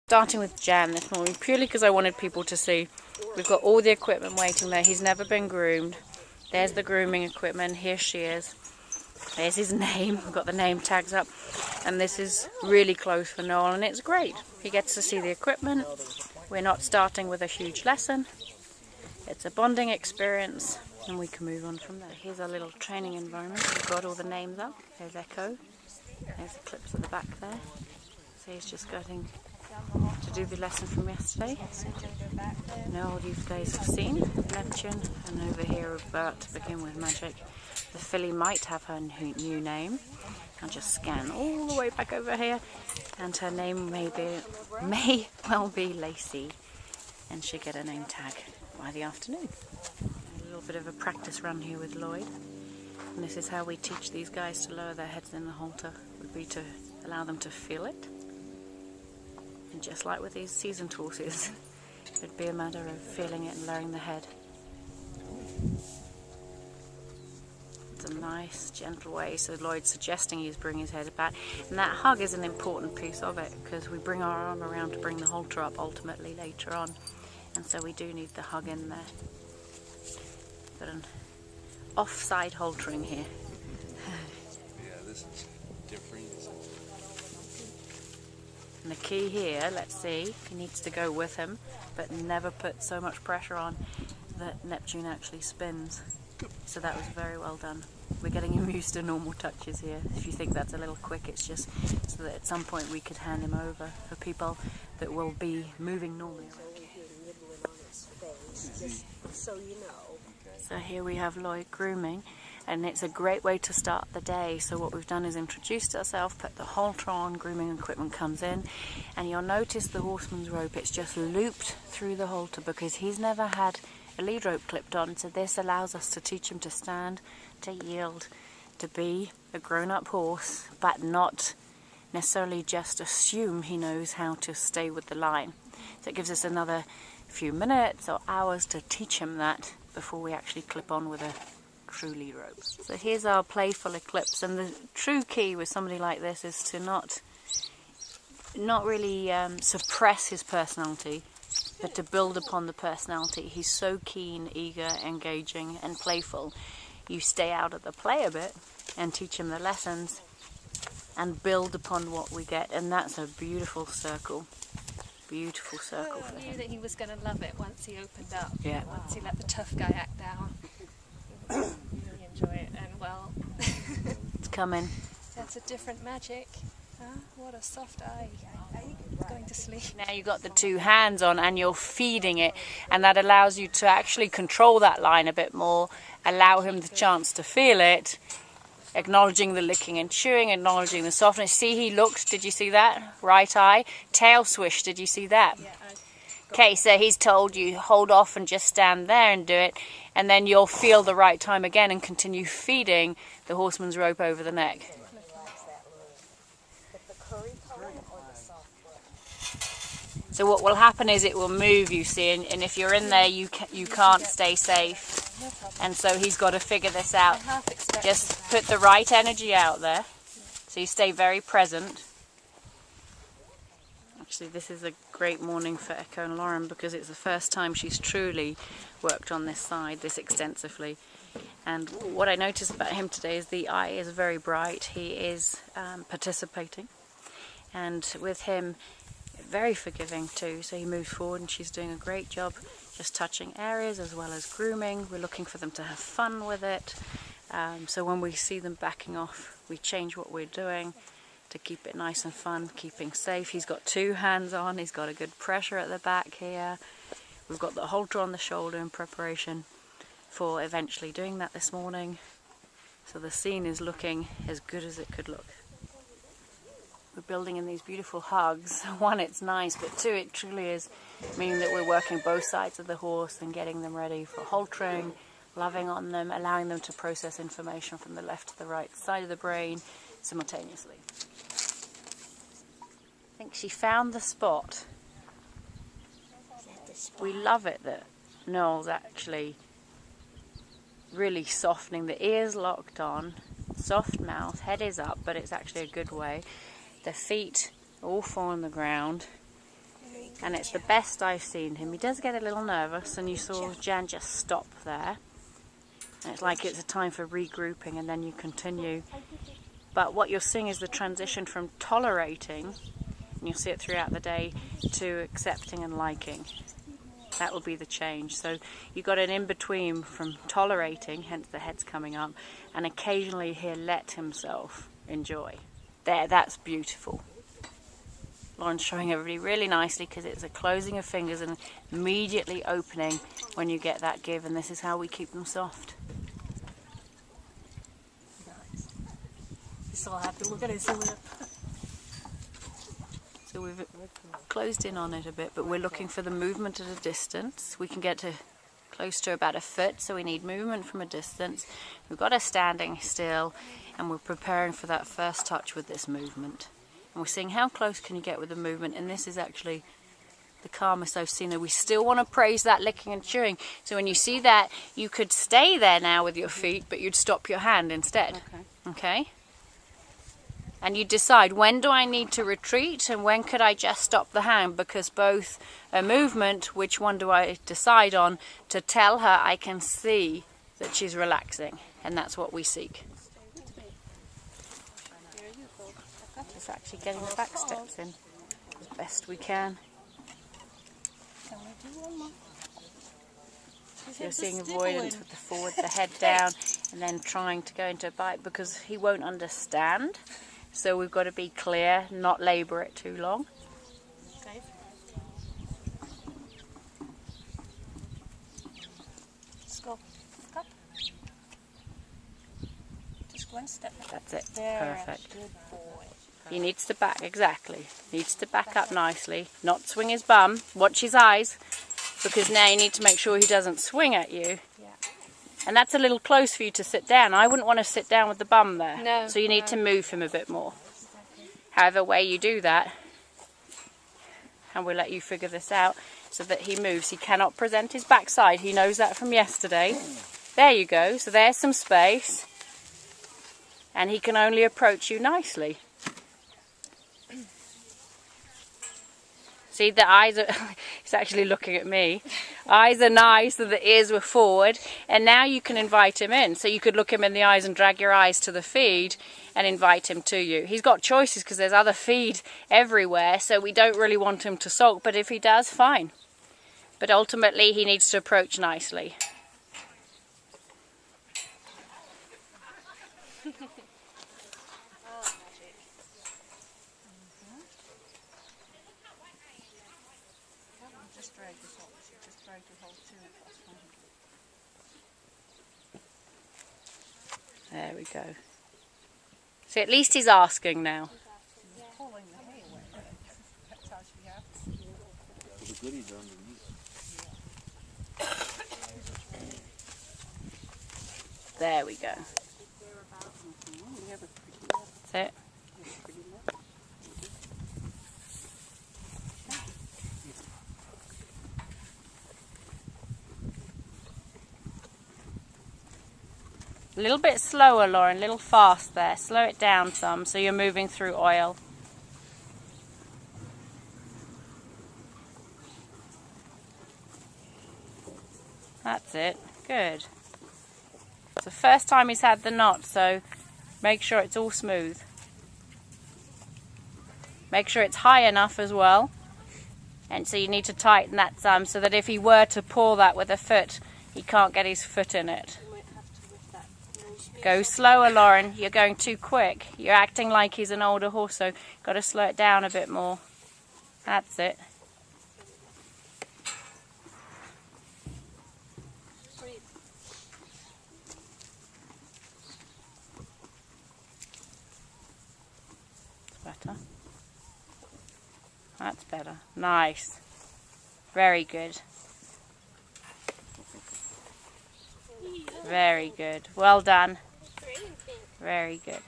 Starting with Jam this morning, purely because I wanted people to see we've got all the equipment waiting there. He's never been groomed. There's the grooming equipment. Here she is. There's his name. We've got the name tags up. And this is really close for Noel, and it's great. He gets to see the equipment. We're not starting with a huge lesson. It's a bonding experience, and we can move on from there. Here's our little training environment. We've got all the names up. There's Echo. There's the clips at the back there. So he's just getting to do the lesson from yesterday. Now all you guys have seen Neptune, and over here about to begin with Magic. The filly might have her new name. I'll just scan all the way back over here, and her name may well be Lacey, and she'll get a name tag by the afternoon. A little bit of a practice run here with Lloyd, and this is how we teach these guys to lower their heads in the halter, would be to allow them to feel it. And just like with these seasoned horses, it'd be a matter of feeling it and lowering the head. It's a nice, gentle way. So Lloyd's suggesting he's bring his head back. And that hug is an important piece of it, because we bring our arm around to bring the halter up ultimately later on. And so we do need the hug in there. Got an offside haltering here. Yeah, this is different. And the key here, let's see, he needs to go with him, but never put so much pressure on that Neptune actually spins. So that was very well done. We're getting him used to normal touches here. If you think that's a little quick, it's just so that at some point we could hand him over for people that will be moving normally. So you know. So here we have Lloyd grooming, and it's a great way to start the day. So what we've done is introduced ourselves, put the halter on, grooming equipment comes in, and you'll notice the horseman's rope, it's just looped through the halter because he's never had a lead rope clipped on. So this allows us to teach him to stand, to yield, to be a grown-up horse, but not necessarily just assume he knows how to stay with the line. So it gives us another few minutes or hours to teach him that before we actually clip on with a true lead rope. So here's our playful eclipse, and the true key with somebody like this is to not really suppress his personality, but to build upon the personality. He's so keen, eager, engaging and playful. You stay out of the play a bit and teach him the lessons and build upon what we get, and that's a beautiful circle. Beautiful circle for him. I knew that he was going to love it once he opened up. Yeah. Once he let the tough guy act down. He would really enjoy it, and well. It's coming. That's a different Magic. Huh? What a soft eye. He's going to sleep. Now you've got the two hands on and you're feeding it, and that allows you to actually control that line a bit more, allow him the chance to feel it, acknowledging the licking and chewing, acknowledging the softness. See, he looked, did you see that? Right eye. Tail swish, did you see that? Yeah, Okay, so he's told you hold off and just stand there and do it, and then you'll feel the right time again and continue feeding the horseman's rope over the neck. So what will happen is it will move, you see, and if you're in there you can't stay safe. And so he's got to figure this out. Just put the right energy out there, so you stay very present. Actually, this is a great morning for Echo and Lauren, because it's the first time she's truly worked on this side this extensively. And what I noticed about him today is the eye is very bright. He is participating, and with him very forgiving too. So he moves forward, and she's doing a great job just touching areas as well as grooming. We're looking for them to have fun with it. So when we see them backing off, we change what we're doing to keep it nice and fun, keeping safe. He's got two hands on, he's got a good pressure at the back here. We've got the halter on the shoulder in preparation for eventually doing that this morning. So the scene is looking as good as it could look. We're building in these beautiful hugs. One, it's nice, but two, it truly is meaning that we're working both sides of the horse and getting them ready for haltering, loving on them, allowing them to process information from the left to the right side of the brain simultaneously. I think she found the spot. We love it that Noel's actually really softening, the ears locked on, soft mouth, head is up, but it's actually a good way. The feet all fall on the ground, And it's the best I've seen him. He does get a little nervous, and you saw Jan just stop there. And it's like it's a time for regrouping, and then you continue. But what you're seeing is the transition from tolerating, and you'll see it throughout the day, to accepting and liking. That will be the change. So you've got an in-between from tolerating, hence the head's coming up, and occasionally he'll let himself enjoy. There, that's beautiful. Lauren's showing everybody really nicely because it's a closing of fingers and immediately opening when you get that give, and this is how we keep them soft. Nice. He's so happy. Look at his lip. So we've closed in on it a bit, but we're looking for the movement at a distance. We can get to close to about a foot, so we need movement from a distance. We've got us standing still, and we're preparing for that first touch with this movement. And we're seeing how close can you get with the movement, and this is actually the calmest I've seen her. We still want to praise that licking and chewing. So when you see that, you could stay there now with your feet, but you'd stop your hand instead. Okay? And you decide, when do I need to retreat and when could I just stop the hand? Because both a movement, which one do I decide on, to tell her I can see that she's relaxing. And that's what we seek. Just actually getting the back steps in as best we can. Can we do one more? So you're seeing avoidance with the forward, the head down, and then trying to go into a bite because he won't understand. So we've got to be clear, not labour it too long. Okay. Let's go. Up. Just one step. That's it. There. Perfect. Good boy. He needs to back, exactly. Needs to back up nicely, not swing his bum. Watch his eyes, because now you need to make sure he doesn't swing at you. Yeah. And that's a little close for you to sit down. I wouldn't want to sit down with the bum there. No, so you need to move him a bit more. However way you do that, and we'll let you figure this out, so that he moves. He cannot present his backside. He knows that from yesterday. There you go. So there's some space. And he can only approach you nicely. See, the eyes are, he's actually looking at me. Eyes are nice, so the ears were forward. And now you can invite him in. So you could look him in the eyes and drag your eyes to the feed and invite him to you. He's got choices because there's other feed everywhere, so we don't really want him to sulk. But if he does, fine. But ultimately, he needs to approach nicely. There we go. So at least he's asking now. The goodies are underneath. There we go. That's it. A little bit slower, Lauren, a little fast there. Slow it down some so you're moving through oil. That's it. Good. It's the first time he's had the knot, so make sure it's all smooth. Make sure it's high enough as well. And so you need to tighten that some so that if he were to pull that with a foot, he can't get his foot in it. Go slower, Lauren. You're going too quick. You're acting like he's an older horse, so got to slow it down a bit more. That's it. Better. That's better. Nice. Very good. Very good. Well done. Very good.